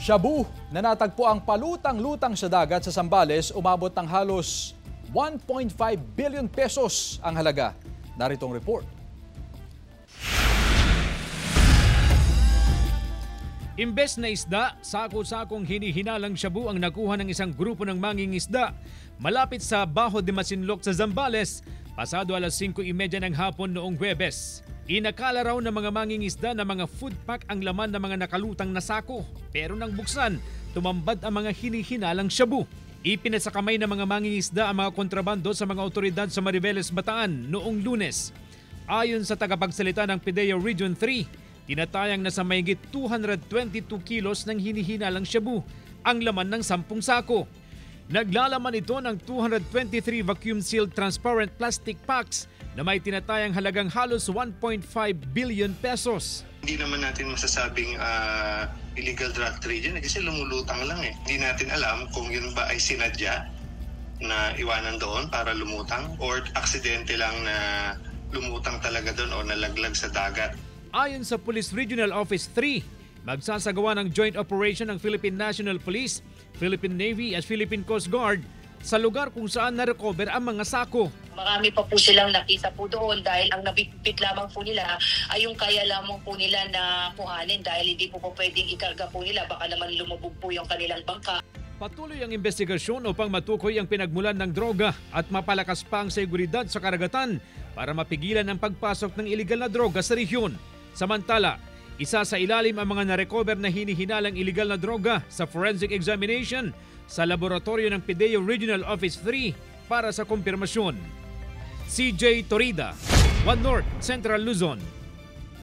Shabu na natagpo ang palutang-lutang sa dagat sa Zambales umabot ng halos 1.5 billion pesos ang halaga. Naritong report. Imbes na isda, sako-sakong hinihinalang shabu ang nakuha ng isang grupo ng mangingisda malapit sa Bajo de Masinloc sa Zambales, pasado alas 5:30 ng hapon noong Huwebes. Inakala raw ng mga mangingisda na mga food pack ang laman ng mga nakalutang na sako. Pero nang buksan, tumambad ang mga hinihinalang shabu. Ipinasakamay ng mga mangingisda ang mga kontrabando sa mga otoridad sa Mariveles, Bataan noong Lunes. Ayon sa tagapagsalita ng PIDEA Region 3, tinatayang nasa mahigit 222 kilos ng hinihinalang shabu ang laman ng 10 sako. Naglalaman ito ng 223 vacuum-sealed transparent plastic packs na may tinatayang halagang halos 1.5 billion pesos. Hindi naman natin masasabing illegal drug trade yun kasi lumulutang lang eh. Hindi natin alam kung yun ba ay sinadya na iwanan doon para lumutang or aksidente lang na lumutang talaga doon o nalaglag sa dagat. Ayon sa Police Regional Office 3, magsasagawa ng joint operation ng Philippine National Police, Philippine Navy at Philippine Coast Guard sa lugar kung saan na-recover ang mga sako. Marami pa po silang nakita po doon dahil ang nabitbit lamang po nila ay yung kaya lamang po nila na kuhanin dahil hindi po pwedeng ikarga po nila. Baka naman lumubog po yung kanilang bangka. Patuloy ang investigasyon upang matukoy ang pinagmulan ng droga at mapalakas pa ang seguridad sa karagatan para mapigilan ang pagpasok ng iligal na droga sa rehiyon. Samantala, isa sa ilalim ang mga na-recover na hinihinalang iligal na droga sa forensic examination sa laboratorio ng PIDEA Regional Office 3 para sa kumpirmasyon. CJ Torida, One North, Central Luzon.